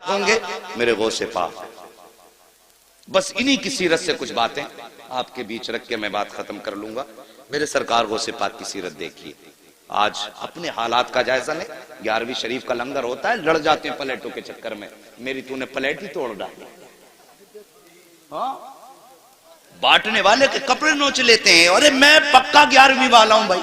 ہوں گے میرے غوث پاک۔ بس انہی کی سیرت سے کچھ باتیں آپ کے بیچ رکھ کے میں بات ختم کر لوں گا۔ میرے سرکار غوث پاک کی سیرت دیکھیے، آج اپنے حالات کا جائزہ لیں۔ 11ویں شریف کا لنگر ہوتا ہے، لڑ جاتے ہیں پلیٹوں کے چکر میں، میری تو نے پلیٹ ہی توڑ ڈالی۔ ہاں، بانٹنے والے کے کپڑے نوچ لیتے ہیں، ارے میں پکا 11ویں والا ہوں بھائی۔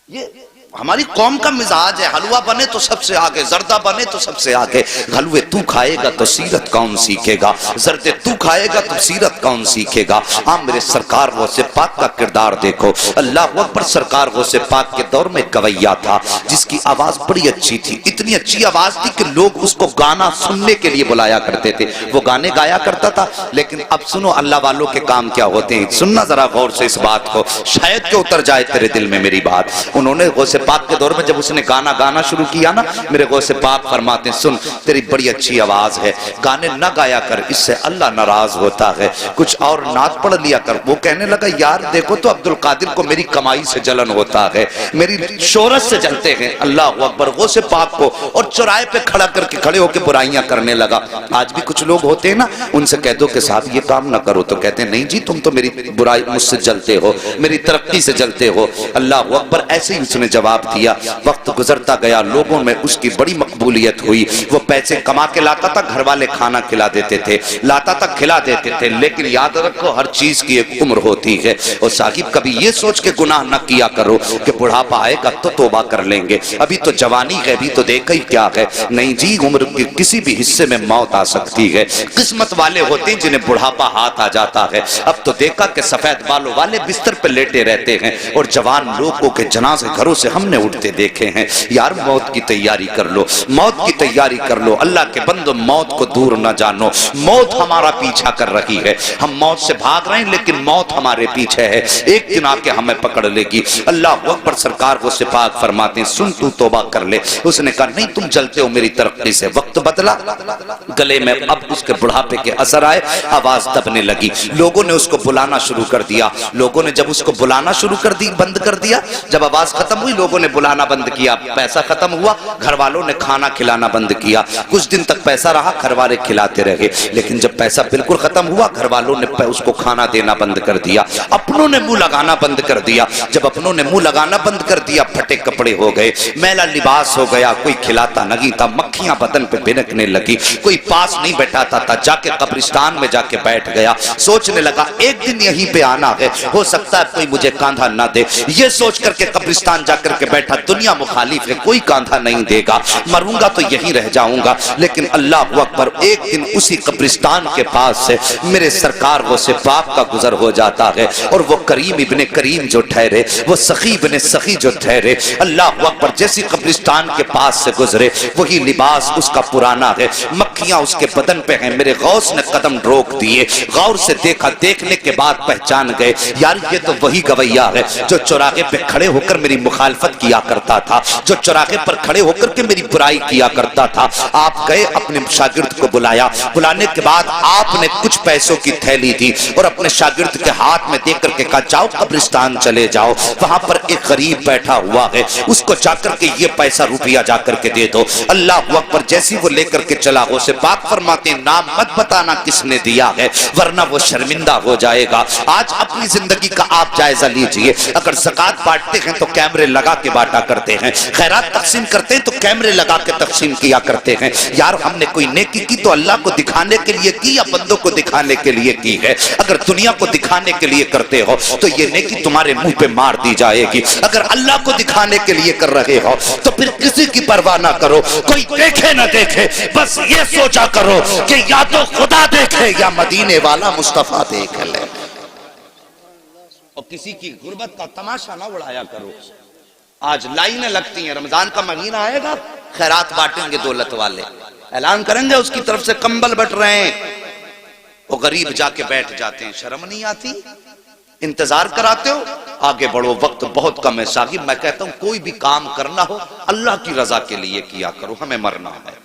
یہ ہماری قوم کا مزاج ہے، حلوہ بنے تو سب سے آگے، زردہ بنے تو سب سے آگے۔ حلوے تو کھائے گا تو سیرت کون سیکھے گا، زردے تو کھائے گا تو سیرت کون سیکھے گا۔ ہاں، میرے سرکار غوث پاک کا کردار دیکھو، اللہ اکبر۔ سرکار غوث پاک کے دور میں گویا تھا جس کی آواز بڑی اچھی تھی، اتنی اچھی آواز تھی کہ لوگ اس کو گانا سننے کے لیے بلایا کرتے تھے، وہ گانے گایا کرتا تھا۔ لیکن اب سنو اللہ والوں کے کام کیا ہوتے ہیں، سننا ذرا غور سے اس بات کو، شاید کہ اتر جائے تیرے دل میں میری بات۔ انہوں نے غوث پاک کے دور میں جب اس نے گانا شروع کیا نا، میرے غوث پاک فرماتے ہیں سن تیری بڑی اچھی آواز ہے، گانے نہ گایا کر، اس سے اللہ ناراض ہوتا ہے، کچھ اور نعت پڑھ لیا کر۔ وہ کہنے لگا یار دیکھو تو عبدالقادر کو میری کمائی سے جلن ہوتا ہے، میری شہرت سے جلتے ہیں۔ اللہ اکبر، غوث پاک کو اور چوراہے پہ کھڑے ہو کے برائیاں کرنے لگا۔ آج بھی کچھ لوگ ہوتے ہیں نا، ان سے کہہ دو کہ صاحب یہ کام نہ کرو تو کہتے ہیں نہیں جی تم تو میری برائی مجھ سے جلتے ہو، میری ترقی سے جلتے ہو۔ اللہ اکبر، ایسے ہی اس نے جواب دیا۔ وقت گزرتا گیا، لوگوں میں اس کی بڑی مقبولیت ہوئی، وہ پیسے کما کے لاتا تھا، گھر والے کھانا کھلا دیتے تھے، لاتا تھا کھلا دیتے تھے۔ لیکن یاد رکھو ہر چیز کی ایک عمر ہوتی ہے، اور صاحب کبھی یہ سوچ کے گناہ نہ کیا کرو کہ بڑھاپا آئے گا تو توبہ کر لیں گے، ابھی تو جوانی ہے، ابھی تو دیکھا ہی کیا ہے۔ نہیں جی، عمر کے کسی بھی حصے میں موت آ سکتی ہے۔ قسمت والے ہوتے ہیں جنہیں بڑھاپا ہاتھ آ جاتا ہے۔ اب تو دیکھا کہ سفید بالوں والے بستر پہ لیٹے رہتے ہیں، اور جوان لوگوں کے جنازے گھروں سے ہم نے اٹھتے دیکھے ہیں۔ یار موت کی تیاری کر لو، موت کی تیاری کر لو، اللہ کے بندو موت کو دور نہ جانو۔ موت ہمارا پیچھا کر رہی ہے، ہم موت سے بھاگ رہے ہیں لیکن موت ہمارے پیچھے ہے، ایک دن آ کے ہمیں پکڑ لے گی۔ اللہ اکبر، سرکار غوث پاک فرماتے ہیں سن تو توبہ کر لے۔ اس نے کہا نہیں تم جلتے ہو میری ترقی سے۔ وقت بدلا، گلے میں اب اس کے بڑھاپے کے اثر آئے، آواز دبنے لگی، لوگوں نے اس کو بلانا شروع کر دیا۔ لوگوں نے جب اس کو بلانا شروع بند کر دیا، جب آواز ختم ہوئی لوگوں نے بلانا بند کیا، پیسہ ختم ہوا، گھر والوں نے کھانا کھلانا بند کیا۔ کچھ دن تک پیسہ رہا، گھر والے کھلاتے رہے، لیکن جب پیسہ بالکل ختم ہوا گھر والوں نے اس کو کھانا دینا بند کر دیا، اپنوں نے منہ لگانا بند کر دیا۔ جب اپنوں نے منہ لگانا بند کر دیا، پھٹے کپڑے ہو گئے، میلا لباس ہو گیا، کوئی کھلاتا نہیں تھا، مکھیاں بدن پہ بھنکنے لگی، کوئی پاس نہیں بیٹھاتا تھا، جا کے قبرستان میں جا کے بیٹھ گیا، سوچنے لگا ایک دن یہیں پہ آنا ہے، ہو سکتا ہے کوئی مجھے کاندھا نہ دے۔ یہ سوچ کر کے قبرستان جا کر کے بیٹھا، دنیا مخالف ہے، کوئی کاندھا نہیں دے گا، مروں گا تو یہیں رہ جاؤں گا۔ لیکن اللہ اکبر، ایک دن اسی قبرستان کے پاس سے میرے سرکار غوث پاک کا گزر ہو جاتا ہے، اور وہ کریم ابن کریم جو ٹھہرے، وہ سخی ابن سخی جو ٹھہرے، اللہ اکبر، جیسی قبرستان کے پاس سے گزرے وہی لباس اس کا پرانا ہے، مکھیاں اس کے بدن پہ ہیں۔ میرے غوث نے قدم روک دیے، غور سے دیکھا، دیکھنے کے بعد پہچان گئے یار یہ تو وہی گویا ہے جو چوراہے پہ کھڑے ہو کر میری مخالفت کیا کرتا تھا، جو چوراہے پر کھڑے ہو کر کے میری برائی کیا کرتا تھا۔ آپ گئے، اپنے شاگرد کو بلایا، بلانے کے بعد آپ نے کچھ پیسوں کی تھیلی دی اور اپنے شاگرد کے ہاتھ میں دے کر کے کہا جاؤ قبرستان چلے جاؤ، وہاں پر ایک غریب بیٹھا ہوا ہے، اس کو جا کر کے یہ پیسہ روپیہ جا کر کے دے دو۔ اللہ اکبر، جیسی وہ لے کر کے چلا، غوث پاک فرماتے ہیں نام مت بتانا کس نے دیا ہے ورنہ وہ شرمندہ ہو جائے گا۔ آج اپنی زندگی کا آپ جائزہ لیجئے، اگر زکوٰۃ بانٹتے ہیں تو کیمرے لگا کے بانٹا کرتے ہیں، خیرات تقسیم کرتے ہیں تو کیمرے لگا کے تقسیم کیا کرتے ہیں۔ یار ہم نے کوئی نیکی کی تو اللہ کو دکھانے کے لیے کی یا بندوں کو دکھانے کے لیے کی ہے؟ اگر دنیا کو دکھانے کے لیے کرتے ہو تو یہ نیکی تمہارے منہ پہ مار دی جائے گی، اگر اللہ کو دکھانے کے لیے کر رہے ہو تو پھر کسی کی پرواہ نہ کرو، کوئی دیکھے نہ دیکھے، بس یہ سوچا کرو کہ یا تو خدا دیکھے یا مدینے والا مصطفیٰ دیکھ لے، اور کسی کی غربت کا تماشا نہ اڑایا کرو۔ آج لائنیں لگتی ہیں، رمضان کا مہینہ آئے گا، خیرات بانٹیں گے دولت والے، اعلان کریں گے اس کی طرف سے کمبل بٹ رہے ہیں، وہ غریب جا کے بیٹھ جاتے ہیں، شرم نہیں آتی؟ انتظار کراتے ہو، آگے بڑھو، وقت بہت کم ہے صاحب۔ میں کہتا ہوں کوئی بھی کام کرنا ہو اللہ کی رضا کے لیے کیا کرو، ہمیں مرنا ہے،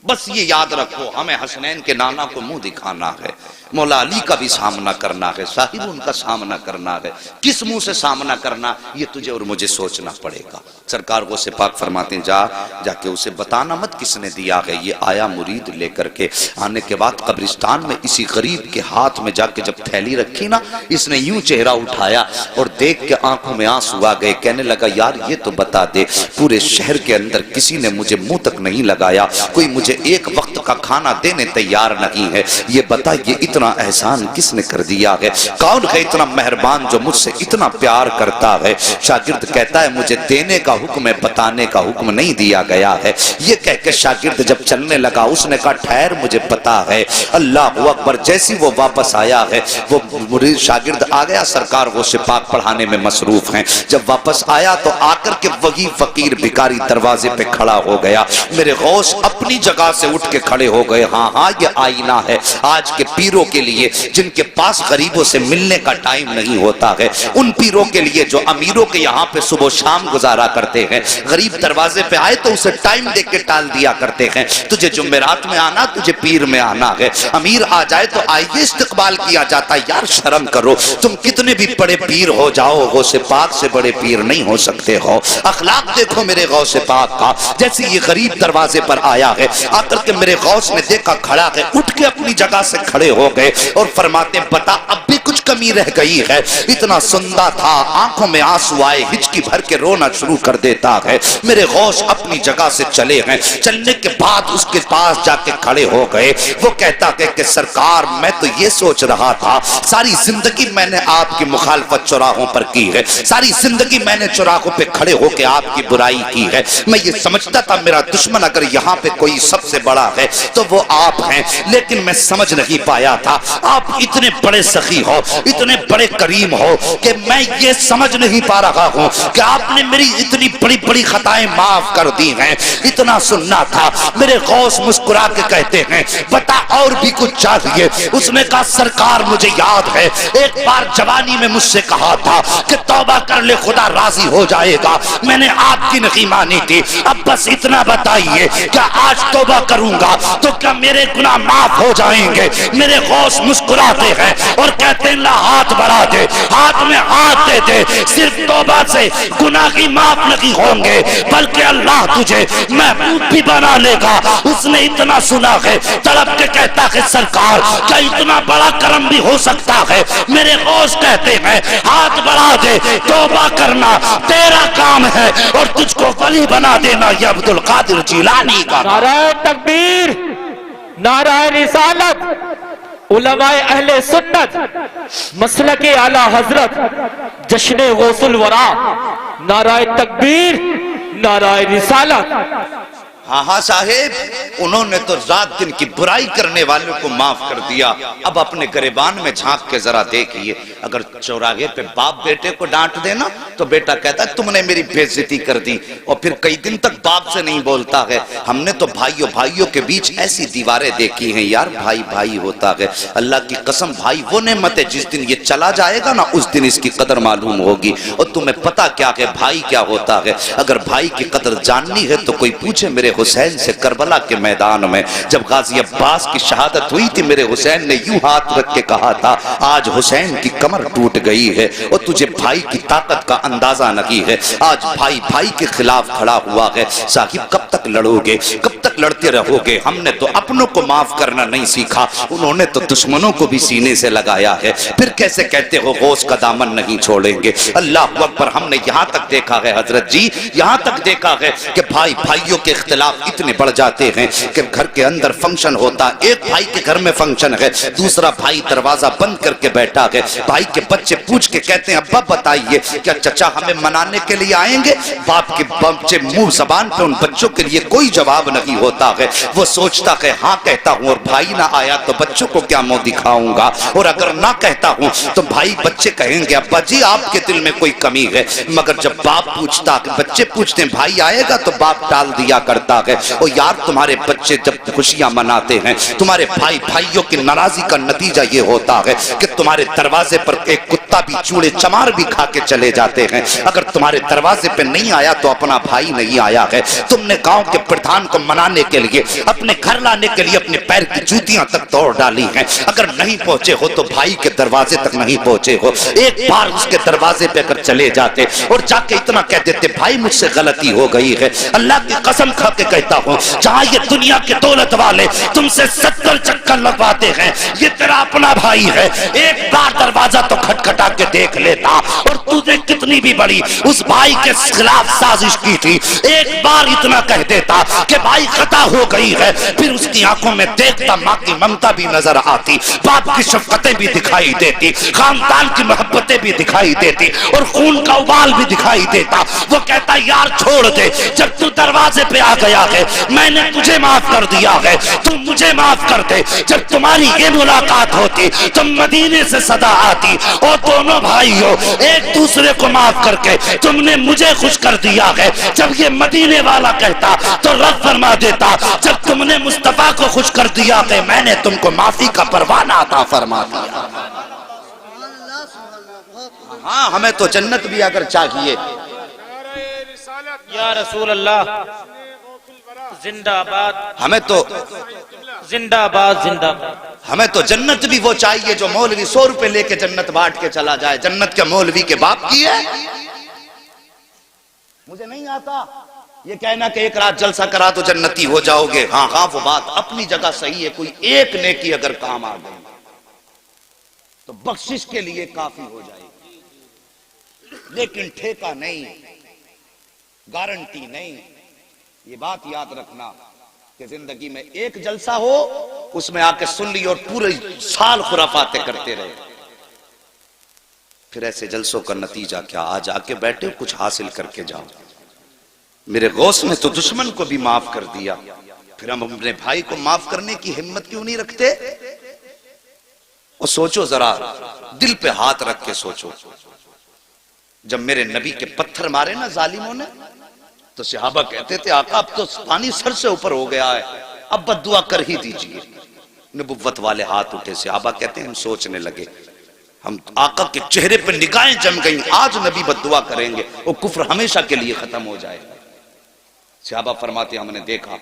بس یہ یاد رکھو ہمیں حسنین کے نانا کو منہ دکھانا ہے، مولا علی کا بھی سامنا کرنا ہے، صاحب ان کا سامنا کرنا ہے، کس منہ سے سامنا کرنا یہ تجھے اور مجھے سوچنا پڑے گا۔ سرکار غوث پاک فرماتے ہیں جا کے اسے بتانا مت کس نے دیا ہے۔ یہ آیا مرید لے کر کے، آنے کے بعد قبرستان میں اسی غریب کے ہاتھ میں جا کے جب تھیلی رکھی نا، اس نے یوں چہرہ اٹھایا اور دیکھ کے آنکھوں میں آنسو آ گئے، کہنے لگا یار یہ تو بتا دے، پورے شہر کے اندر کسی نے مجھے منہ تک نہیں لگایا، کوئی مجھے ایک وقت کا کھانا دینے تیار نہیں ہے، یہ بتا یہ اتنا احسان کس نے کر دیا ہے؟ کون ہے اتنا مہربان جو مجھ سے اتنا پیار کرتا ہے؟ شاگرد کہتا ہے مجھے دینے کا حکم ہے، بتانے کا حکم نہیں دیا گیا ہے۔ یہ کہہ کے شاگرد جب چلنے لگا اس نے کہا ٹھہر مجھے پتا ہے۔ اللہ اکبر، جیسی وہ واپس آیا ہے وہ مرید شاگرد آ گیا، سرکار غوث پاک پڑھانے میں مصروف ہیں، جب واپس آیا تو آ کر کے وہی فقیر بھکاری دروازے پہ کھڑا ہو گیا۔ میرے غوث اپنی جگہ سے اٹھ کے کھڑے ہو گئے، ہاں ہاں یہ آئینہ ہے آج کے پیروں کے لیے جن کے پاس غریبوں سے ملنے کا ٹائم نہیں ہوتا ہے، ان پیروں کے لیے جو امیروں کے یہاں پہ صبح و شام گزارا کرتے ہیں، غریب دروازے پہ آئے تو اسے ٹائم دے کے ٹال دیا کرتے ہیں، تجھے جمعرات میں آنا تجھے پیر میں آنا ہے، امیر آ جائے تو آئیے استقبال کیا جاتا ہے۔ یار شرم کرو، تم کتنے بھی بڑے پیر ہو جاؤ غوث پاک سے بڑے پیر نہیں ہو سکتے ہو۔ اخلاق دیکھو میرے غوث پاک کا، جیسے یہ غریب دروازے پر آیا ہے، آ کر کے میرے غوث نے دیکھا کھڑا ہے، اٹھ کے اپنی جگہ سے کھڑے ہو گئے اور فرماتے بتا اب بھی کچھ کمی رہ گئی ہے؟ اتنا سندا تھا، آنکھوں میں آنسو آئے، ہچکی بھر کے رونا شروع کر دیتا ہے۔ میرے غوث اپنی جگہ سے چلے ہیں، چلنے کے بعد اس کے پاس جا کے کھڑے ہو گئے۔ وہ کہتا ہے کہ سرکار میں تو یہ سوچ رہا تھا ساری زندگی میں نے آپ کی مخالفت چوراہوں پر کی ہے، ساری زندگی میں نے چوراہوں پہ کھڑے ہو کے آپ کی برائی کی ہے، میں یہ سمجھتا تھا میرا دشمن اگر یہاں پہ کوئی سب سے بڑا ہے تو وہ آپ ہیں، لیکن میں سمجھ نہیں پایا تھا آپ اتنے بڑے سخی ہو، اتنے بڑے کریم ہو کہ میں یہ سمجھ نہیں پا رہا ہوں کہ آپ نے میری اتنی بڑی بڑی خطائیں معاف کر دی ہیں۔ اتنا سننا تھا۔ میرے غوث مسکرا کے کہتے ہیں بتا اور بھی کچھ چاہیے؟ اس نے کہا سرکار مجھے یاد ہے ایک بار جوانی میں مجھ سے کہا تھا کہ توبہ کر لے خدا راضی ہو جائے گا، میں نے آپ کی نہیں مانی تھی، اب بس اتنا بتائیے کیا آج توبہ کروں گا تو کیا میرے گناہ معاف ہو جائیں گے؟ میرے غوث مسکراتے ہیں اور کہتے ہیں لا ہاتھ بڑھا دے، ہاتھ میں ہاتھ دے دے، صرف توبہ سے گناہ کی معاف نہیں ہوں گے بلکہ اللہ تجھے محبوب بھی بنا لے گا۔ اس نے اتنا سنا ہے، تڑپ کے کہتا ہے سرکار کیا اتنا بڑا کرم بھی ہو سکتا ہے؟ میرے غوث کہتے ہیں ہاتھ بڑھا دے، توبہ کرنا تیرا کام ہے اور تجھ کو ولی بنا دینا یہ عبد القادر جیلانی کا۔ نعرہ تکبیر، نعرہ رسالت، علماء اہل سنت، مسلک اعلی حضرت، جشن غوث الورا، نعرہ تکبیر، نعرہ رسالت۔ ہاں ہاں صاحب، انہوں نے تو رات دن کی برائی کرنے والوں کو معاف کر دیا، اب اپنے گریبان میں جھانک کے ذرا دیکھئے، اگر چوراہے پہ باپ بیٹے کو ڈانٹ دینا تو بیٹا کہتا ہے تم نے میری بے عزتی کر دی، اور پھر کئی دن تک باپ سے نہیں بولتا ہے۔ ہم نے تو بھائیوں کے بیچ ایسی دیواریں دیکھی ہیں یار، بھائی بھائی ہوتا ہے، اللہ کی قسم بھائی وہ نعمت ہے جس دن یہ چلا جائے گا نا اس دن اس کی قدر معلوم ہوگی۔ اور تمہیں پتا کیا کہ بھائی کیا ہوتا ہے؟ اگر بھائی کی قدر جاننی ہے تو کوئی پوچھے میرے حسین سے کربلا کے میدان میں جب غازی عباس کی شہادت ہوئی تھی، میرے حسین نے یوں ہاتھ رکھ کے کہا تھا آج حسین کی کمر ٹوٹ گئی ہے اور تجھے بھائی کی طاقت کا اندازہ نہیں ہے، آج بھائی بھائی کے خلاف کھڑا ہوا ہے۔ صاحب کب تک لڑو گے، کب تک لڑتے رہو گے؟ ہم نے تو اپنوں کو معاف کرنا نہیں سیکھا، انہوں نے تو دشمنوں کو بھی سینے سے لگایا ہے، پھر کیسے کہتے ہو غوث کا دامن نہیں چھوڑیں گے؟ اللہ اکبر، ہم نے یہاں تک دیکھا ہے حضرت جی، یہاں تک دیکھا ہے کہ بھائی بھائیوں کے اختلاف اتنے بڑھ جاتے ہیں کہ گھر کے اندر فنکشن ہوتا، ایک بھائی کے گھر میں فنکشن ہے، دوسرا بھائی دروازہ بند کر کے بیٹھا ہے، بھائی کے بچے پوچھ کے کہتے ہیں ابا بتائیے کیا چچا ہمیں منانے کے لیے آئیں گے؟ باپ کے بچے منہ زبان پہ ان بچوں کے لیے کوئی جواب نہیں ہوتا ہے، وہ سوچتا ہے ہاں کہتا ہوں اور بھائی نہ آیا تو بچوں کو کیا منہ دکھاؤں گا، اور اگر نہ کہتا ہوں تو بھائی بچے کہیں گے ابا جی آپ کے دل میں کوئی کمی ہے، مگر جب باپ پوچھتا کہ بچے پوچھتے ہیں بھائی آئے گا تو باپ ٹال دیا کرتا کہتا ہے او یار تمہارے بچے جب خوشیاں مناتے ہیں تمہارے بھائی بھائیوں کی ناراضی کا نتیجہ یہ ہوتا ہے کہ تمہارے دروازے پر ایک کتا بھی چوڑے چمار بھی کھا کے چلے جاتے ہیں. اگر تمہارے دروازے پہ نہیں آیا تو اپنا بھائی نہیں آیا ہے. تم نے گاؤں کے پردھان کو منانے کے لیے اپنے گھر لانے کے لیے اپنے پیر کی جوتیاں تک توڑ ڈالی ہیں. اگر نہیں پہنچے ہو تو بھائی کے دروازے تک نہیں پہنچے ہو, ایک بار اس کے دروازے پہ اگر چلے جاتے اور جا کے اتنا کہہ دیتے بھائی مجھ سے غلطی ہو گئی ہے, اللہ کی قسم کھا کے کہتا ہوں جہاں یہ دنیا کے دولت والے تم سے 70 چکر لگواتے ہیں یہ تیرا اپنا بھائی ہے. ایک بار دروازہ تو کھٹکھٹا کے دیکھ لیتا, اور تو نے کتنی بھی بڑی اس بھائی کے خلاف سازش کی تھی ایک بار اتنا کہہ دیتا کہ بھائی خطا ہو گئی ہے, پھر اس کی آنکھوں میں دیکھتا ماں کی ممتا بھی نظر آتی, باپ کی شفقتیں بھی دکھائی دیتی, خاندان کی محبتیں بھی دکھائی دیتی, اور خون کا ابال بھی دکھائی دیتا. وہ کہتا یار چھوڑ دے, جب تو دروازے پہ آ گیا ہے میں نے تجھے معاف کر دیا ہے, تم مجھے معاف کر دے. جب تمہاری یہ ملاقات ہوتی تم مدینے سے صدا آتی اور دونوں بھائی ہو ایک دوسرے کو معاف کر کے تم نے مجھے خوش کر دیا ہے. جب یہ مدینے والا کہتا تو رب فرما دیتا جب تم نے مصطفیٰ کو خوش کر دیا کہ میں نے تم کو معافی کا پروانہ عطا فرما دیا. ہاں ہمیں تو جنت بھی اگر چاہیے. یا رسول اللہ زندہ آباد, ہمیں تو زندہ آباد, زندہ آباد. ہمیں تو جنت بھی وہ چاہیے جو مولوی 100 روپے لے کے جنت بانٹ کے چلا جائے. جنت کے مولوی کے باپ کی ہے. مجھے نہیں آتا یہ کہنا کہ ایک رات جلسہ کرا تو جنتی ہو جاؤ گے. ہاں ہاں وہ بات اپنی جگہ صحیح ہے, کوئی ایک نیکی اگر کام آ گئی تو بخشش کے لیے کافی ہو جائے گی, لیکن ٹھیکہ نہیں, گارنٹی نہیں. یہ بات یاد رکھنا کہ زندگی میں ایک جلسہ ہو اس میں آ کے سن لی اور پورے سال خرافاتیں کرتے رہے, پھر ایسے جلسوں کا نتیجہ کیا؟ آج آ کے بیٹھے کچھ حاصل کر کے جاؤ. میرے غوث نے تو دشمن کو بھی معاف کر دیا, پھر ہم اپنے بھائی کو معاف کرنے کی ہمت کیوں نہیں رکھتے؟ اور سوچو ذرا, دل پہ ہاتھ رکھ کے سوچو, جب میرے نبی کے پتھر مارے نا ظالموں نے تو صحابہ کہتے تھے آقا اب تو پانی سر سے اوپر ہو گیا ہے, اب بد دعا کر ہی دیجئے. نبوت والے ہاتھ اٹھے, صحابہ کہتے ہیں ہم سوچنے لگے, ہم آقا کے چہرے پہ نگاہیں جم گئیں, آج نبی بد دعا کریں گے وہ کفر ہمیشہ کے لیے ختم ہو جائے. صحابہ فرماتے ہم نے دیکھا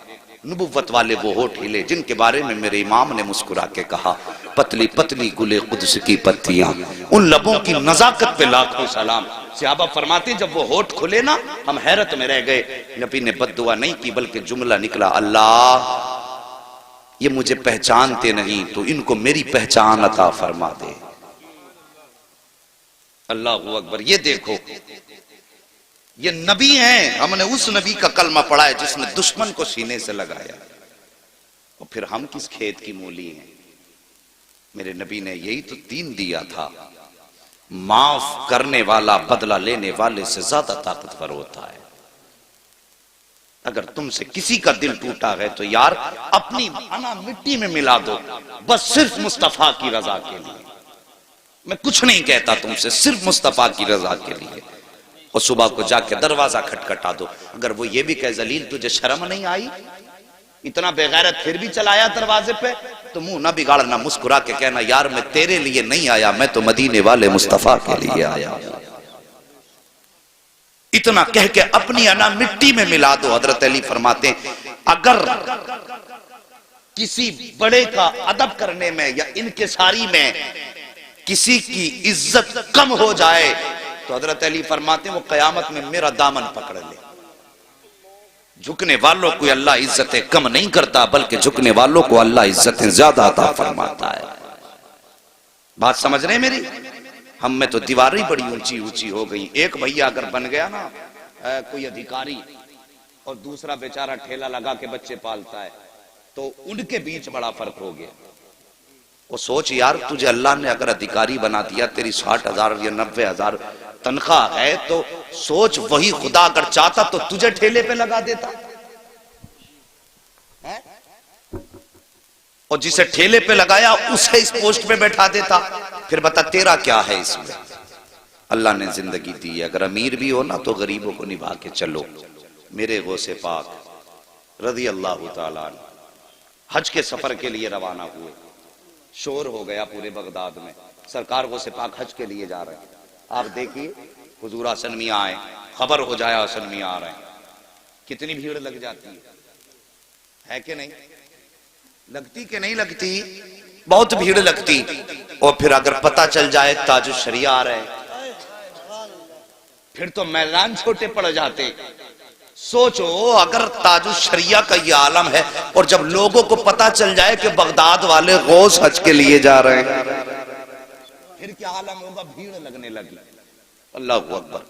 نبوت والے وہ ہونٹ ہلے جن کے بارے میں میرے امام نے مسکرا کے کہا پتلی پتلی گلے قدس کی پتیاں, ان لبوں کی نزاکت پہ لاکھوں سلام. صحابہ فرماتے جب وہ ہونٹ کھلے نا ہم حیرت میں رہ گئے. نبی نے بد دعا نہیں کی بلکہ جملہ نکلا, اللہ یہ مجھے پہچانتے نہیں تو ان کو میری پہچان عطا فرما دے. اللہ اکبر. یہ دیکھو یہ نبی ہیں, ہم نے اس نبی کا کلمہ پڑھا ہے جس نے دشمن کو سینے سے لگایا, اور پھر ہم کس کھیت کی مولی ہیں. میرے نبی نے یہی تو دین دیا تھا, معاف کرنے والا بدلہ لینے والے سے زیادہ طاقتور ہوتا ہے. اگر تم سے کسی کا دل ٹوٹا ہے تو یار اپنی انا مٹی میں ملا دو, بس صرف مصطفیٰ کی رضا کے لیے. میں کچھ نہیں کہتا تم سے, صرف مصطفیٰ کی رضا کے لیے. اور صبح کو جا کے دروازہ کھٹکھٹا دو. اگر وہ یہ بھی کہے ذلیل تجھے شرم نہیں آئی, اتنا بے غیرت پھر بھی چلایا دروازے پہ, تو منہ نہ بگاڑنا, مسکرا کے کہنا یار میں تیرے لیے نہیں آیا, میں تو مدینے والے مصطفیٰ کے لیے آیا. اتنا کہہ کے اپنی انا مٹی میں ملا دو. حضرت علی فرماتے ہیں اگر کسی بڑے کا ادب کرنے میں یا انکساری میں کسی کی عزت کم ہو جائے تو حضرت علی فرماتے ہیں وہ قیامت میں میرا دامن پکڑ لے. جھکنے والوں کو اللہ عزتیں کم نہیں کرتا بلکہ جھکنے والوں کو اللہ عزتیں زیادہ عطا فرماتا ہے. بات سمجھ رہے ہیں میری؟ ہم میں تو دیواریں بڑی اونچی اونچی ہو گئی. ایک بھیا اگر بن گیا نا کوئی ادھیکاری اور دوسرا بیچارہ ٹھیلا لگا کے بچے پالتا ہے تو ان کے بیچ بڑا فرق ہو گیا. وہ سوچ یار تجھے اللہ نے اگر ادھیکاری بنا دیا, تیری 60,000 یا 90,000 تنخواہ ہے, تو سوچ وہی خدا اگر چاہتا تو تجھے ٹھیلے پہ لگا دیتا, اور جسے ٹھیلے پہ لگایا اسے اس پوسٹ پہ بیٹھا دیتا. پھر بتا تیرا کیا ہے اس میں؟ اللہ نے زندگی دی, اگر امیر بھی ہو نا تو غریبوں کو نبھا کے چلو. میرے غوث پاک رضی اللہ تعالیٰ عنہ حج کے سفر کے لیے روانہ ہوئے. شور ہو گیا پورے بغداد میں، سرکار غوث پاک حج کے لیے جا رہے ہیں. آپ دیکھیے حضور حسن میاں آئے، خبر ہو جائے حسن میاں آ رہے ہیں، کتنی بھیڑ لگ جاتی ہے کہ نہیں لگتی؟ کہ نہیں لگتی؟ بہت بھیڑ لگتی. اور پھر اگر پتہ چل جائے تاج الشریعہ آ رہے پھر تو میدان چھوٹے پڑ جاتے. سوچو اگر تاج الشریعہ کا یہ عالم ہے اور جب لوگوں کو پتہ چل جائے کہ بغداد والے غوث حج کے لیے جا رہے ہیں پھر کیا عالم ہوگا؟ بھیڑ لگنے لگی. اللہ اکبر.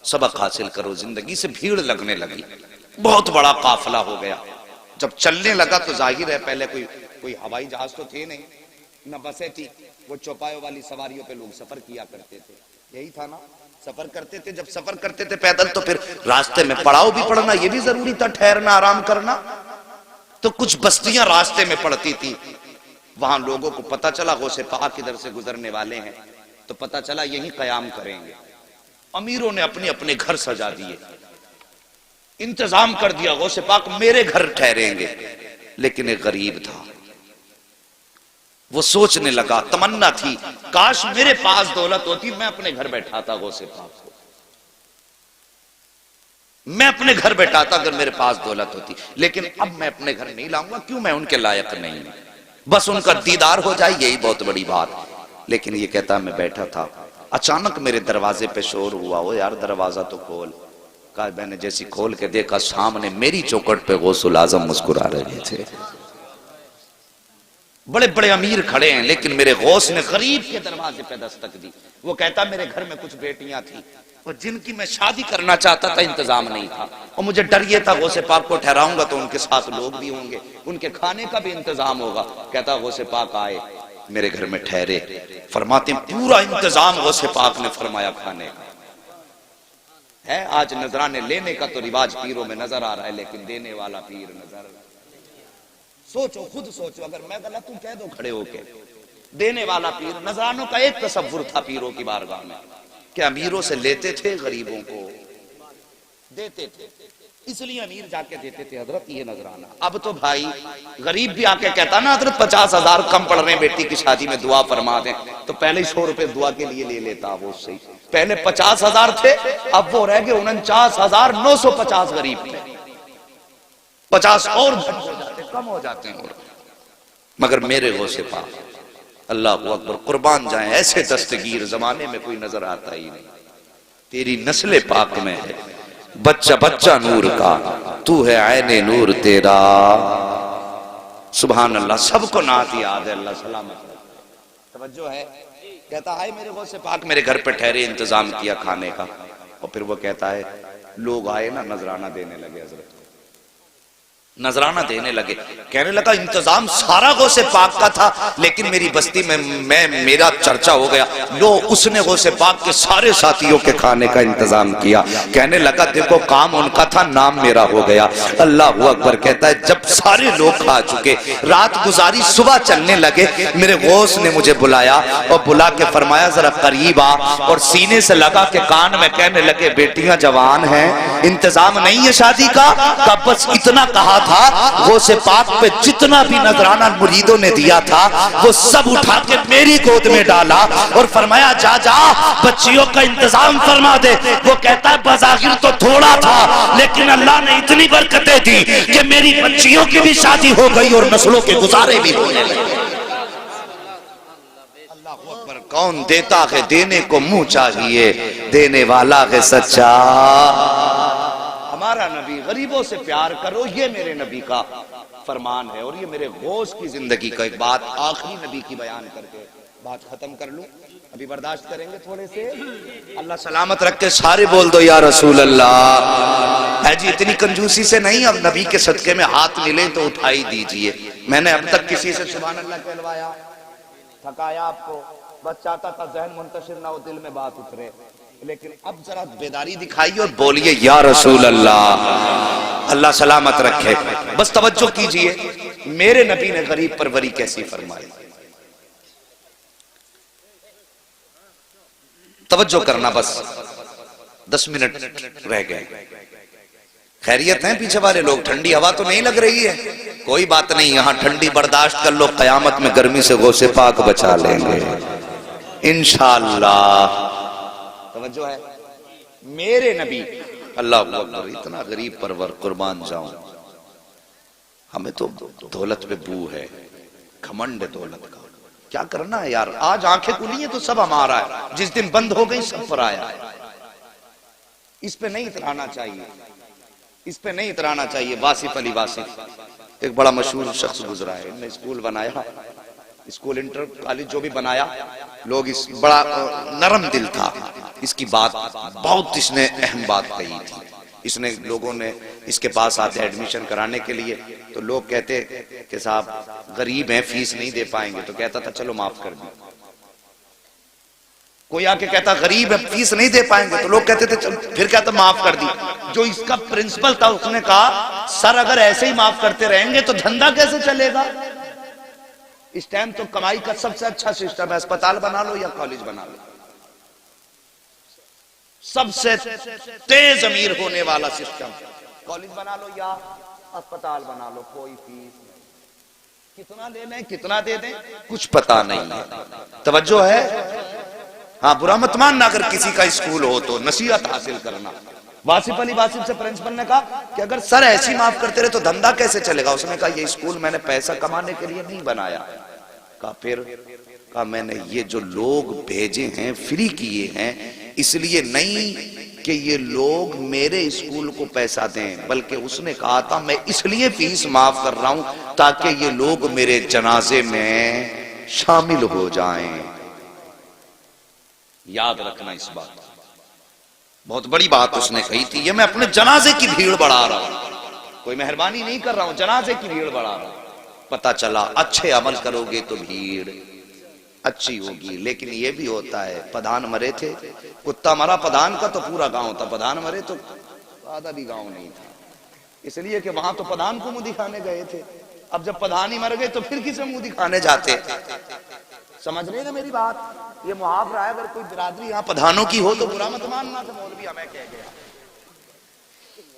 سبق حاصل کرو زندگی سے. بھیڑ لگنے لگی، بہت بڑا قافلہ ہو گیا. جب چلنے لگا تو ظاہر ہے پہلے کوئی ہوائی جہاز تو تھے نہیں، نہ بسیں تھی. وہ چوپایوں والی سواریوں پہ لوگ سفر کیا کرتے تھے، یہی تھا نا، سفر کرتے تھے. جب سفر کرتے تھے پیدل تو پھر راستے میں پڑاؤ بھی پڑنا یہ بھی ضروری تھا، ٹھہرنا آرام کرنا. تو کچھ بستیاں راستے میں پڑتی تھی. وہاں لوگوں کو پتہ چلا غوث پاک ادھر سے گزرنے والے ہیں تو پتہ چلا یہیں قیام کریں گے. امیروں نے اپنے اپنے گھر سجا دیے، انتظام کر دیا غوث پاک میرے گھر ٹھہریں گے. لیکن ایک غریب تھا، وہ سوچنے لگا، تمنا تھی کاش میرے پاس دولت ہوتی، میں اپنے گھر بیٹھاتا غوث پاک کو، میں اپنے گھر بیٹھاتا اگر میرے پاس دولت ہوتی. لیکن اب میں اپنے گھر نہیں لاؤں گا، کیوں؟ میں ان کے لائق نہیں ہوں، بس ان کا دیدار ہو جائے یہی بہت بڑی بات. لیکن یہ کہتا میں بیٹھا تھا، اچانک میرے دروازے پہ شور ہوا. وہ یار دروازہ تو کھول. کہا میں نے جیسی کھول کے دیکھا سامنے میری چوکھٹ پہ غوث الاعظم مسکرا رہے تھے. بڑے بڑے امیر کھڑے ہیں لیکن میرے غوث نے غریب کے دروازے پہ دستک دی. وہ کہتا میرے گھر میں کچھ بیٹیاں تھیں اور جن کی میں شادی کرنا چاہتا تھا، انتظام نہیں تھا، اور مجھے ڈر یہ تھا غوث پاک کو ٹھہراؤں گا تو ان کے ساتھ لوگ بھی ہوں گے، ان کے کھانے کا بھی انتظام ہوگا. کہتا غوث پاک آئے میرے گھر میں ٹھہرے. فرماتے ہیں پورا انتظام غوث پاک نے فرمایا کھانے کا ہے. آج نذرانے لینے کا تو رواج پیروں میں نظر آ رہا ہے لیکن دینے والا پیر نظر. سوچو، خود سوچو، اگر میں غلط ہوں کہہ دو کھڑے ہو کے. دینے والا پیر. نذرانوں کا ایک تصور تھا پیروں کی بارگاہ میں کہ امیروں سے لیتے تھے، غریبوں کو دیتے تھے، اس لیے امیر جا کے دیتے تھے حضرت یہ نذرانہ. اب تو بھائی غریب بھی آ کے کہتا نا حضرت 50,000 کم پڑ رہے ہیں بیٹی کی شادی میں دعا فرما دیں، تو پہلے 100 روپے دعا کے لیے لے لیتا. وہ صحیح پہلے 50,000 تھے، اب وہ رہ گئے 49,950 غریب تھے. 50 اور گھٹ ہو جاتے، کم ہو جاتے ہیں. مگر میرے غوث پاک اللہ اکبر قربان جائیں ایسے دستگیر زمانے میں کوئی نظر آتا ہی نہیں. تیری نسل پاک میں ہے بچہ بچہ نور کا، تو ہے عین نور تیرا. سبحان اللہ. سب کو نعت یاد ہے. اللہ سلامت ہے. توجہ ہے. کہتا ہے میرے غوث پاک میرے گھر پہ ٹھہرے، انتظام کیا کھانے کا. اور پھر وہ کہتا ہے لوگ آئے نا نذرانہ دینے لگے حضرت، نذرانہ دینے لگے. کہنے لگا انتظام سارا غوث پاک کا تھا لیکن میری بستی میں میرا چرچا ہو گیا. لو اس نے غوث پاک کے سارے ساتھیوں کے کھانے کا انتظام کیا. کہنے لگا دیکھو کام ان کا تھا، نام میرا ہو گیا. اللہ اکبر. کہتا ہے جب سارے لوگ کھا چکے، رات گزاری، صبح چلنے لگے، میرے غوث نے مجھے بلایا اور بلا کے فرمایا ذرا قریب آ، اور سینے سے لگا کے کان میں کہنے لگے بیٹیاں جوان ہیں، انتظام نہیں ہے شادی کا. بس اتنا کہا تھا غوث پاک پہ جتنا بھی نذرانہ مریدوں نے دیا تھا وہ سب اٹھا کے میری گود میں ڈالا اور فرمایا جا جا بچیوں کا انتظام فرما دے. وہ کہتا ہے بظاہر تو تھوڑا تھا لیکن اللہ نے اتنی برکتیں دی کہ میری بچیوں کی بھی شادی ہو گئی اور نسلوں کے گزارے بھی ہونے لگے. اللہ اکبر. کون دیتا ہے دینے کو منہ چاہیے، دینے والا ہے سچا. ہمارا نبی غریبوں سے پیار کرو، یہ میرے نبی کا فرمان ہے. اور یہ میرے غوث کی زندگی کا ایک بات آخری نبی کی بیان کر کے بات ختم کر لوں. ابھی برداشت کریں گے تھوڑے سے. اللہ سلامت رکھ کے سارے بول دو یا رسول اللہ. ہے جی اتنی کنجوسی سے نہیں، اب نبی کے صدقے میں ہاتھ ملے تو اٹھائی دیجئے. میں نے اب تک کسی سے سبحان اللہ کہلوایا، تھکایا آپ کو؟ بس چاہتا تھا ذہن منتشر نہ ہو، دل میں بات اترے. لیکن اب ذرا بیداری دکھائیے اور بولیے یا رسول اللہ. اللہ سلامت رکھے. بس توجہ کیجئے میرے نبی نے غریب پروری کیسی فرمائی. توجہ کرنا، بس 10 منٹ رہ گئے. خیریت ہیں پیچھے والے لوگ؟ ٹھنڈی ہوا تو نہیں لگ رہی ہے؟ کوئی بات نہیں، یہاں ٹھنڈی برداشت کر لو، قیامت میں گرمی سے غوث پاک بچا لیں گے انشاءاللہ۔ توجہ ہے؟ میرے نبی اللہ اکبر، اتنا غریب پرور، قربان جاؤں۔ ہمیں تو دولت پہ بو ہے، گھمنڈ ہے دولت کا، کیا کرنا ہے یار؟ آج آنکھیں کھلی ہیں تو سب ہمارا ہے، جس دن بند ہو گئی سب پر آیا ہے۔ اس پہ نہیں اترانا چاہیے، اس پہ نہیں اترانا چاہیے۔ واصف علی واصف ایک بڑا مشہور شخص گزرا ہے، انہوں نے اسکول بنایا، اسکول انٹر کالج جو بھی بنایا، لوگ اس بڑا نرم دل تھا، اس کی بات بہت، اس نے اہم بات کہی تھی۔ اس نے لوگوں نے اس کے پاس آتے ایڈمیشن کرانے کے لیے، تو لوگ کہتے کہ صاحب غریب ہیں فیس نہیں دے پائیں گے، تو کہتا تھا چلو معاف کر دیں۔ کوئی آ کے کہتا غریب ہے فیس نہیں دے پائیں گے، تو لوگ کہتے تھے پھر کہتا معاف کر دی۔ جو اس کا پرنسپل تھا اس نے کہا سر اگر ایسے ہی معاف کرتے رہیں گے تو دھندا کیسے چلے گا؟ اس ٹائم تو کمائی کا سب سے اچھا سسٹم ہے، اسپتال بنا لو یا کالج بنا لو، سب سے تیز امیر ہونے والا سسٹم، کالج بنا لو یا اسپتال بنا لو، کوئی فیس نہیں، کتنا لے لیں کتنا دے دیں کچھ پتا نہیں ہے۔ توجہ ہے؟ ہاں برا مت ماننا اگر کسی کا اسکول ہو تو نصیحت حاصل کرنا۔ واصف علی واصف سے پرنسپل نے کہا کہ اگر سر ایسی معاف کرتے رہے تو دھندا کیسے چلے گا؟ اس نے کہا یہ اسکول میں نے پیسہ کمانے کے لیے نہیں بنایا۔ کہا پھر؟ کہا میں نے یہ جو لوگ بھیجے ہیں فری کیے ہیں، اس لیے نہیں کہ یہ لوگ میرے اسکول کو پیسہ دیں، بلکہ اس نے کہا تھا میں اس لیے فیس معاف کر رہا ہوں تاکہ یہ لوگ میرے جنازے میں شامل ہو جائیں۔ یاد رکھنا اس بات، بہت بڑی بات اس نے کہی تھی، یہ میں اپنے جنازے کی بھیڑ بڑھا رہا ہوں، کوئی مہربانی نہیں کر رہا ہوں، جنازے کی بھیڑ بڑھا رہا ہوں۔ پتہ چلا اچھے عمل کرو گے تو بھیڑ اچھی ہوگی، لیکن یہ بھی ہوتا ہے پدھان مرے تھے، کتا مرا پدھان کا تو پورا گاؤں تھا، پدھان مرے تو آدھا بھی گاؤں نہیں تھا، اس لیے کہ وہاں تو پدھان کو منہ دکھانے گئے تھے، اب جب پدھان ہی مر گئے تو پھر کسے منہ دکھانے جاتے؟ سمجھ رہے نا میری بات؟ یہ محاورہ ہے، اگر کوئی برادری یہاں پدھانوں کی ہو تو برا مت ماننا کہ مولوی ہمیں کہہ گیا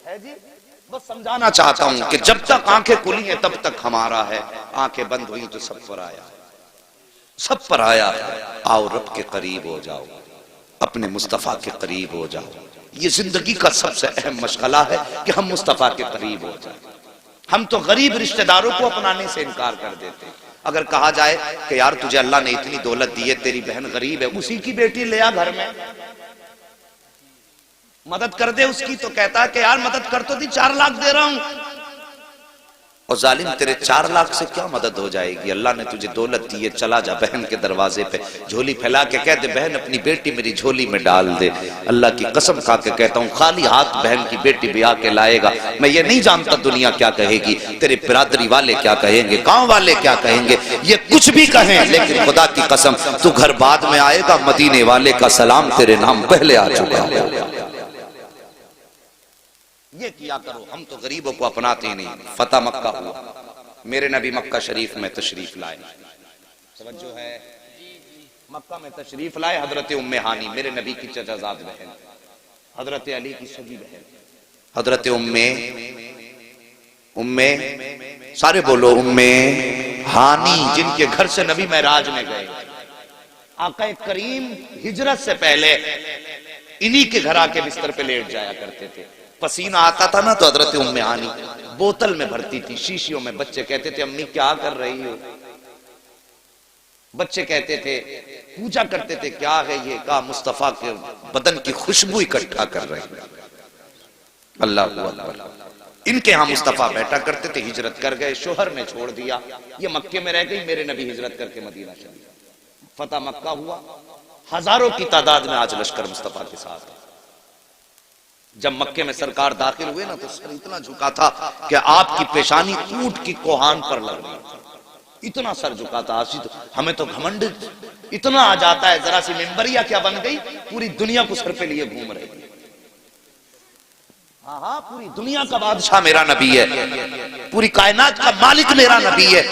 ہے جی، بس سمجھانا چاہتا ہوں کہ جب تک آنکھیں کھلی ہیں تب تک ہمارا ہے، آنکھیں بند ہوئی تو سب پر آیا، سب پر آیا۔ آؤ رب کے قریب ہو جاؤ، اپنے مصطفیٰ کے قریب ہو جاؤ، یہ زندگی کا سب سے اہم مشغلہ ہے کہ ہم مصطفیٰ کے قریب ہو جائیں۔ ہم تو غریب رشتہ داروں کو اپنانے سے انکار کر دیتے ہیں۔ اگر کہا جائے کہ یار تجھے اللہ نے اتنی دولت دی ہے، تیری بہن غریب ہے، اسی کی بیٹی لے آ گھر میں مدد کر دے اس کی، تو کہتا ہے کہ یار مدد کر تو دی، 4 لاکھ دے رہا ہوں۔ اور ظالم تیرے 4 لاکھ سے کیا مدد ہو جائے گی؟ اللہ نے تجھے دولت دی ہے، چلا جا بہن کے دروازے پہ، جھولی پھیلا کے کہہ دے بہن اپنی بیٹی میری جھولی میں ڈال دے۔ اللہ کی قسم کھا کے کہتا ہوں خالی ہاتھ بہن کی بیٹی بھی آ کے لائے گا، میں یہ نہیں جانتا دنیا کیا کہے گی، تیرے برادری والے کیا کہیں گے، گاؤں والے کیا کہیں گے، یہ کچھ بھی کہیں، لیکن خدا کی قسم تو گھر بعد میں آئے گا، مدینے والے کا سلام تیرے نام پہلے آ چکا ہے۔ یہ کیا کرو، ہم تو غریبوں کو اپناتے ہی نہیں۔ فتح مکہ ہوا، میرے نبی مکہ شریف میں تشریف لائے، توجہ ہے، مکہ میں تشریف لائے، حضرت ام ہانی میرے نبی کی چچا زاد بہن، حضرت علی کی سگی بہن، حضرت ام سارے بولو ام ہانی، جن کے گھر سے نبی معراج میں گئے، آقا کریم ہجرت سے پہلے انہی کے گھر آ کے بستر پہ لیٹ جایا کرتے تھے، پسینہ آتا تھا نا تو حضرت ام ہانی بوتل میں بھرتی تھی، شیشیوں میں، بچے کہتے تھے امی کیا کر رہی ہو، بچے کہتے تھے پوچھا کرتے تھے کیا ہے یہ، کہا مصطفیٰ کے بدن کی خوشبو اکٹھا کر رہے ہیں۔ اللہ اکبر، ان کے ہاں مصطفیٰ بیٹھا کرتے تھے، ہجرت کر گئے، شوہر نے چھوڑ دیا، یہ مکے میں رہ گئی، میرے نبی ہجرت کر کے مدینہ چلے گئے، فتح مکہ ہوا، ہزاروں کی تعداد میں آج لشکر مصطفیٰ کے ساتھ ہے۔ جب مکے میں سرکار داخل ہوئے نا تو سر اتنا جھکا تھا کہ آپ کی پیشانی اونٹ کی کوہان پر لگ رہی تھی، اتنا سر جھکا تھا۔ ہمیں تو گھمنڈ اتنا آ جاتا ہے، ذرا سی ممبریا کیا بن گئی، پوری دنیا کو سر پہ لیے گھوم رہے ہیں۔ ہاں پوری دنیا کا بادشاہ میرا نبی ہے، پوری کائنات کا مالک میرا نبی ہے،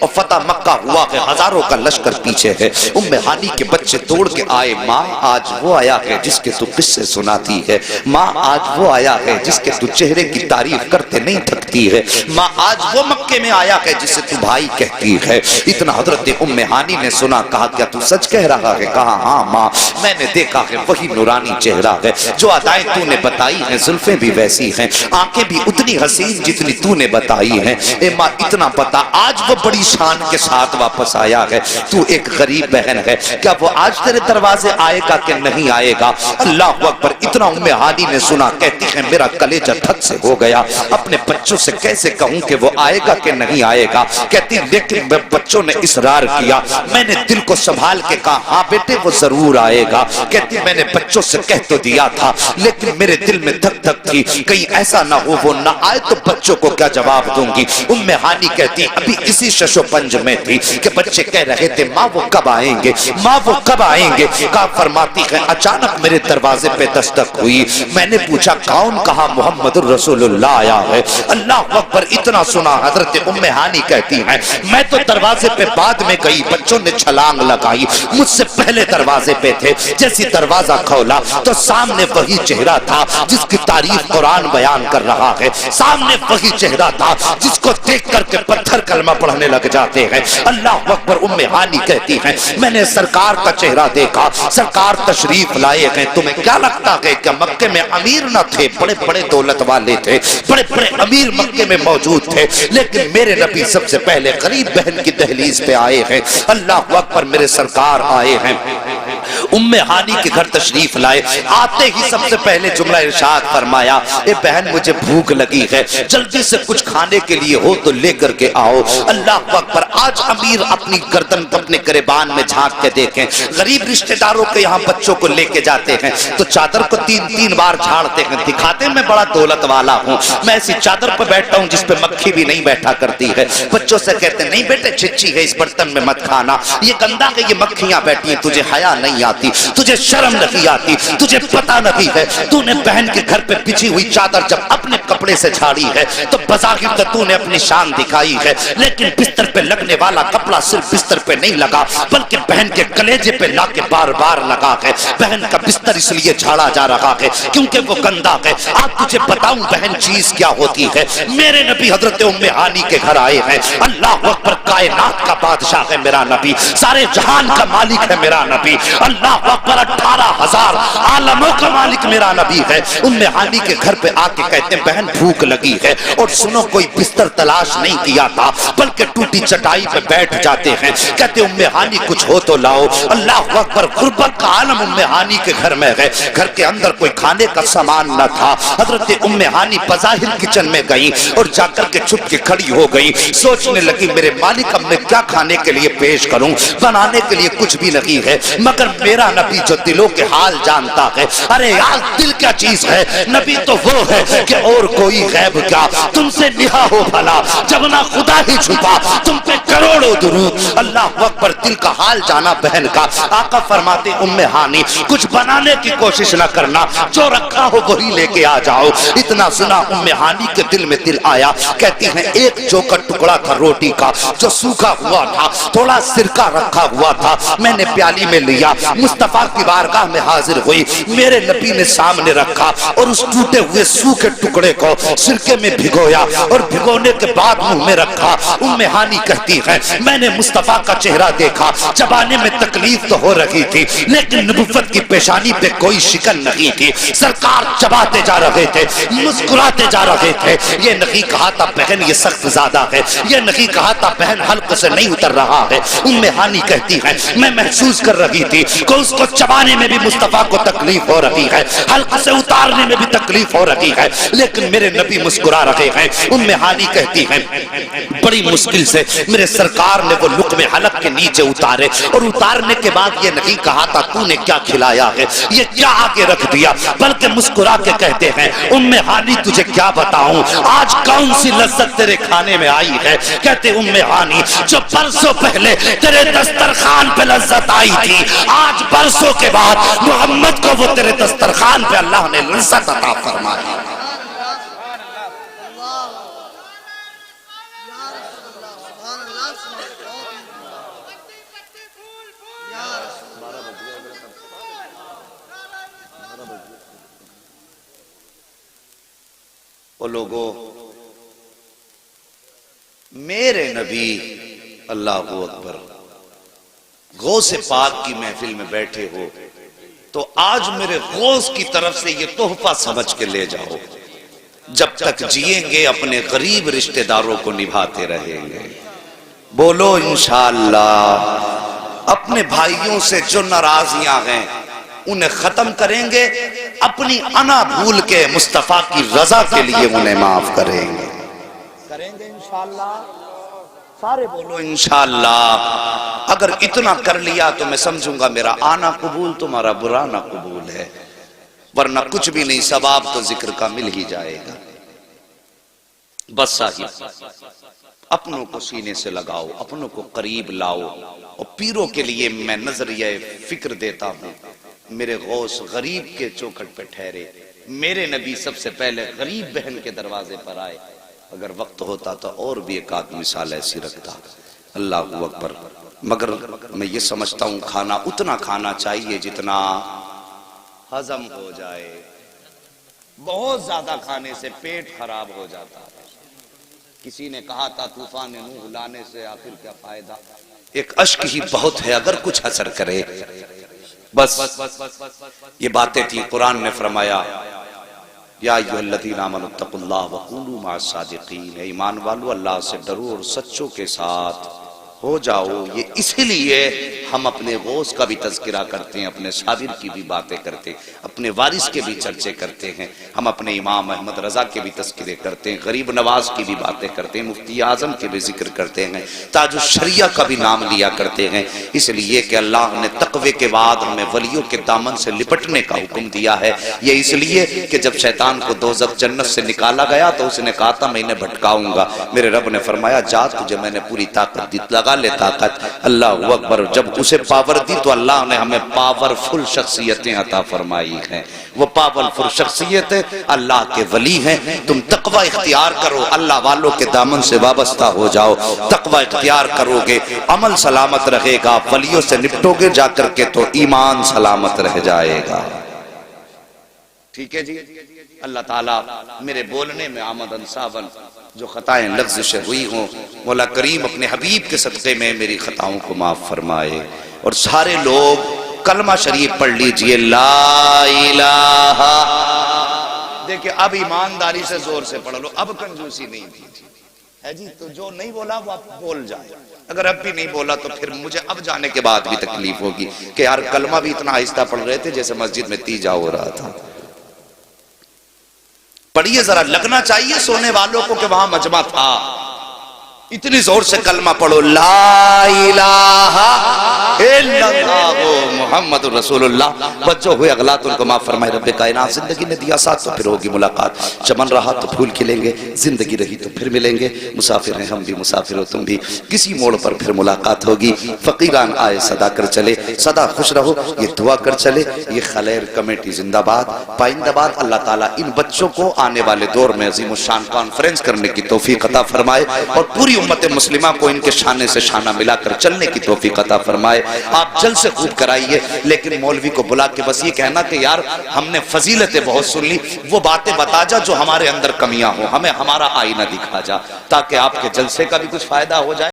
اور فتح مکہ ہوا کہ ہزاروں کا لشکر پیچھے ہے. ام ہانی کے بچے دوڑ کے آئے. ماں آج وہ آیا ہے جس کے تو قصے سناتی ہے. ماں آج وہ آیا ہے جس کے تو چہرے کی تعریف کرتے نہیں تھکتی ہے. ماں آج وہ مکے میں آیا ہے جسے تو بھائی کہتی ہے. اتنا حضرت ام ہانی نے سنا. کہا کیا تو سچ کہہ رہا ہے؟ کہا ہاں ماں میں نے دیکھا ہے وہی نورانی چہرہ ہے جو ادائیں تو نے بتائی ہیں. زلفیں بھی ویسی ہیں, آنکھیں بھی اتنی حسین جتنی تو نے بتائی ہیں. اے ماں اتنا پتا آج وہ بڑی شان کے ساتھ واپس آیا ہے. تو ایک غریب بہن ہے, کیا وہ آج تیرے دروازے آئے گا کہ نہیں آئے گا؟ اللہ اکبر. اتنا ام ہانی نے سنا. کہتی ہے میرا کلیجہ دھک سے ہو گیا. اپنے بچوں سے کیسے کہوں کہ وہ آئے گا کہ نہیں آئے گا. کہتی لیکن بچوں نے اصرار کیا. میں نے دل کو سنبھال کے کہا ہاں بیٹے وہ ضرور آئے گا. کہتی میں نے بچوں سے کہہ تو دیا تھا لیکن میرے دل میں دھک دھک تھی, کہیں ایسا نہ ہو وہ نہ آئے تو بچوں کو کیا جواب دوں گی. ام ہانی کہتی ابھی اسی شش و پنج میں تھی کہ بچے کہہ رہے تھے ماں وہ کب آئیں گے, ماں وہ کب آئیں گے. کہا فرماتی ہے اچانک میرے دروازے پہ دستک ہوئی. میں نے پوچھا کون؟ کہا محمد الرسول اللہ آیا ہے. اللہ اکبر. اتنا سنا حضرت ام ہانی کہتی ہیں میں تو دروازے پہ بعد میں گئی. بچوں نے چھلانگ لگائی, مجھ سے پہلے دروازے پہ تھے. جیسی دروازہ کھولا تو سامنے وہی چہرہ تھا جس کی تعریف قرآن بیان کر رہا ہے. سامنے وہی چہرہ تھا جس کو دیکھ کر کے پتھر کلمہ پڑھنے لگ جاتے ہیں. اللہ اکبر. ام ہانی کہتی ہیں میں نے سرکار کا چہرہ دیکھا. سرکار تشریف لائے ہیں. تمہیں کیا لگتا ہے کہ مکے میں امیر نہ تھے؟ بڑے بڑے دولت والے تھے, بڑے بڑے امیر مکے میں موجود تھے, لیکن میرے نبی سب سے پہلے غریب بہن کی دہلیز پہ آئے ہیں. اللہ اکبر. میرے سرکار آئے ہیں. ام ہانی کے گھر تشریف لائے. آتے ہی سب سے پہلے جملہ ارشاد فرمایا اے بہن مجھے بھوک لگی ہے, جلدی سے کچھ کھانے کے لیے ہو تو لے کر کے آؤ. اللہ اکبر. آج امیر اپنی گردن اپنے گریبان میں جھانک کے دیکھیں. غریب رشتہ داروں کے یہاں بچوں کو لے کے جاتے ہیں تو چادر کو تین تین بار جھاڑتے ہیں, دکھاتے میں بڑا دولت والا ہوں. میں ایسی چادر پر بیٹھتا ہوں جس پہ مکھی بھی نہیں بیٹھا کرتی ہے. بچوں سے کہتے ہیں نہیں بیٹے چھچی ہے اس برتن میں مت کھانا, یہ گندا ہے, یہ مکھیاں بیٹھی ہیں. تجھے حیا نہیں آتی, تجھے شرم نہیں آتی, تجھے پتہ نہیں ہے تو نے بہن کے گھر پہ بچھی ہوئی چادر جب اپنے کپڑے سے جھاڑی ہے تو بظاہر تو تو نے اپنی شان دکھائی ہے, لیکن بستر پہ لگنے والا کپڑا صرف بستر پہ نہیں لگا بلکہ بہن کے کلیجے پہ لا کے بار بار لگا ہے. بہن کا بستر اس لیے جھاڑا جا رہا ہے کیونکہ وہ گندا ہے. آج تجھے بتاؤں بہن چیز کیا ہوتی ہے. میرے نبی حضرت ام ہانی کے گھر آئے ہیں. اللہ اکبر. کائنات کا بادشاہ ہے میرا نبی, سارے جہان کا مالک ہے میرا نبی. اللہ اکبر. 18,000 عالموں کا مالک میرا نبی ہے. ام ہانی کے گھر پہ آ کے کہتے ہیں بہن بھوک لگی ہے, اور سنو کوئی بستر تلاش نہیں کیا تھا بلکہ ٹوٹی چٹائی پہ بیٹھ جاتے ہیں. کہتے ام ہانی کچھ ہو تو لاؤ. اللہ اکبر. غربت کا عالم ام ہانی کے گھر میں ہے. گھر کے اندر کوئی کھانے کا سامان نہ تھا. حضرت ام ہانی بظاہر کچن میں گئی اور جا کر کے چھپ کے کھڑی ہو گئی. سوچنے لگی میرے مالک اب میں کیا کھانے کے لیے پیش کروں, بنانے کے لیے کچھ بھی نہیں ہے, مگر میرا نبی جو دلوں کے حال جانتا ہے. ارے یار دل کیا چیز ہے, نبی تو وہ ہے کہ اور کوئی غیب کیا. تم سے نہا ہو بھلا جب نہ خدا ہی چھپا, تم پہ کروڑوں درود. اللہ اکبر. دل کا حال جانا بہن کا. آقا فرماتے ام ہانی کچھ بنانے کی کوشش نہ کرنا, جو رکھا ہو وہی لے کے آ جاؤ. اتنا سنا ام ہانی کے دل میں دل آیا. کہتی ہیں ایک چوکا ٹکڑا تھا روٹی کا جو سوکھا ہوا تھا, تھوڑا سرکہ رکھا ہوا تھا, میں نے پیالی میں لیا, مصطفیٰ کی بارگاہ میں حاضر ہوئی. میرے نبی نے سامنے رکھا اور اس ٹوٹے ہوئے سوکھے ٹکڑے کو سرکے میں بھگویا اور بھگونے کے بعد منہ میں رکھا. ام ہانی کہتی ہے میں نے مصطفیٰ کا چہرہ دیکھا, چبانے میں تکلیف تو ہو رہی تھی لیکن نبوت کی پیشانی پہ کوئی شکن نہیں تھی. سرکار چباتے جا رہے تھے, مسکراتے جا رہے تھے. یہ نہیں کہا تھا بہن یہ سخت زیادہ ہے, یہ نہیں کہا تھا بہن حلق سے نہیں اتر رہا ہے. ام ہانی کہتی ہے میں محسوس کر رہی تھی کہ اس کو چبانے میں بھی مصطفیٰ کو تکلیف ہو رہی ہے, حلق سے اتارنے میں بھی تکلیف ہو رہی ہے, لیکن میرے نبی مسکرا رہے ہیں. ام ہانی کہتی ہیں بڑی مشکل سے میرے سرکار نے وہ لقمے حلق کے نیچے اتارے, اور اتارنے کے بعد یہ نہیں کہا تھا تو نے کیا کھلایا ہے, یہ کیا آگے رکھ دیا, بلکہ مسکرا کے کہتے ہیں ام ہانی تجھے کیا بتاؤں آج کون سی لذت تیرے کھانے میں آئی ہے. کہتے ام ہانی جو برسوں پہلے تیرے دسترخوان پہ لذت آئی تھی, آج برسوں کے بعد محمد کو وہ تیرے دسترخوان پہ اللہ نے لذت عطا فرمائی. وہ لوگوں، میرے نبی، اللہ اکبر، غوث پاک کی محفل میں بیٹھے ہو تو آج میرے غوث کی طرف سے یہ تحفہ سمجھ کے لے جاؤ، جب تک جئیں گے اپنے غریب رشتہ داروں کو نبھاتے رہیں گے۔ بولو انشاءاللہ۔ اپنے بھائیوں سے جو ناراضیاں ہیں انہیں ختم کریں گے، اپنی انا بھول کے مصطفیٰ کی رضا کے لیے انہیں معاف کریں گے انشاءاللہ۔ سارے بولو انشاءاللہ۔ اگر اتنا کر لیا تو میں سمجھوں گا میرا آنا قبول، تمہارا برانا قبول ہے، ورنہ کچھ بھی نہیں، ثواب تو ذکر کا مل ہی جائے گا۔ بس صاحب، اپنوں کو سینے سے لگاؤ، اپنوں کو قریب لاؤ، اور پیروں کے لیے میں نظریہ فکر دیتا ہوں۔ میرے غوث غریب کے چوکھٹ پہ ٹھہرے، میرے نبی سب سے پہلے غریب بہن کے دروازے پر آئے۔ اگر وقت ہوتا تو اور بھی ایک آدھ مثال ایسی رکھتا۔ اللہ اکبر۔ مگر میں یہ سمجھتا ہوں کھانا اتنا کھانا چاہیے جتنا ہضم ہو جائے، بہت زیادہ کھانے سے پیٹ خراب ہو جاتا ہے۔ کسی نے کہا تھا طوفان نوح لانے سے آخر کیا فائدہ، ایک اشک ہی بہت ہے اگر کچھ اثر کرے۔ بس یہ باتیں تھیں، قرآن نے فرمایا یا ایھا الذین آمنوا اتقوا اللہ وکونوا مع الصادقین، اے ایمان والو اللہ سے ڈرو اور سچوں کے ساتھ ہو جاؤ۔ یہ اسی لیے ہم اپنے غوث کا بھی تذکرہ کرتے ہیں، اپنے صابر کی بھی باتیں کرتے ہیں، اپنے وارث کے بھی چرچے کرتے ہیں، ہم اپنے امام احمد رضا کے بھی تذکرے کرتے ہیں، غریب نواز کی بھی باتیں کرتے ہیں، مفتی اعظم کے بھی ذکر کرتے ہیں، تاج الشریعہ کا بھی نام لیا کرتے ہیں، اس لیے کہ اللہ نے تقوی کے بعد ہمیں ولیوں کے دامن سے لپٹنے کا حکم دیا ہے۔ یہ اس لیے کہ جب شیطان کو دوزخ جنت سے نکالا گیا تو اس نے کہا تھا میں انہیں بھٹکاؤں گا، میرے رب نے فرمایا جا تجھے میں نے پوری طاقت دی، لگا لے طاقت۔ اللہ اکبر۔ جب اسے پاور دی تو اللہ نے ہمیں پاورفل شخصیتیں عطا فرمائی ہیں، وہ پاورفل شخصیتیں اللہ کے ولی ہیں۔ تم تقوی اختیار کرو، اللہ والوں کے دامن سے وابستہ ہو جاؤ، تقوی اختیار کرو گے، عمل سلامت رہے گا، ولیوں سے نپٹو گے جا کر کے تو ایمان سلامت رہ جائے گا۔ ٹھیک ہے جی۔ اللہ تعالیٰ میرے بولنے میں آمدن صابن جو خطائیں لغزشیں ہوئی ہوں، مولا کریم اپنے حبیب کے صدقے میں میری خطاؤں کو معاف فرمائے۔ اور سارے لوگ کلمہ شریف پڑھ لیجئے، لا الہ۔ دیکھیں اب ایمانداری سے زور سے پڑھ لو، اب کنجوسی نہیں دیجیے ہے جی، تو جو نہیں بولا وہ اب بول جائے، اگر اب بھی نہیں بولا تو پھر مجھے اب جانے کے بعد بھی تکلیف ہوگی کہ یار کلمہ بھی اتنا آہستہ پڑھ رہے تھے جیسے مسجد میں تیجا ہو رہا تھا۔ پڑھیے، ذرا لگنا چاہیے سونے والوں کو کہ وہاں مجمع تھا۔ اتنی زور سے کلمہ پڑھو، لا الہ الا اللہ محمد رسول اللہ۔ بچوں ہوئے اغلاط ان کو معاف فرمائے رب کائنات۔ زندگی نے دیا ساتھ تو پھر ہوگی ملاقات، چمن رہا تو پھول کھلیں گے، زندگی رہی تو پھر ملیں گے، مسافر ہیں ہم بھی، مسافر ہو تم بھی، کسی موڑ پر پھر ملاقات ہوگی۔ فقیران آئے صدا کر چلے، صدا خوش رہو یہ دعا کر چلے۔ یہ خلیر کمیٹی زندہ باد، پائندہ باد۔ اللہ تعالیٰ ان بچوں کو آنے والے دور میں عظیم الشان کانفرنس کرنے کی توفیق عطا فرمائے، اور پوری امت مسلمہ کو ان کے شانے سے شانہ ملا کر چلنے کی توفیق عطا فرمائے۔ آپ جلد سے خوب کرائیے، لیکن مولوی کو بلا کے بس یہ کہنا کہ یار ہم نے فضیلتیں بہت سن لی، وہ باتیں بتا جا جو ہمارے اندر کمیاں ہوں، ہمیں ہمارا آئینہ دکھا جا، تاکہ آپ کے جلسے کا بھی کچھ فائدہ ہو جائے۔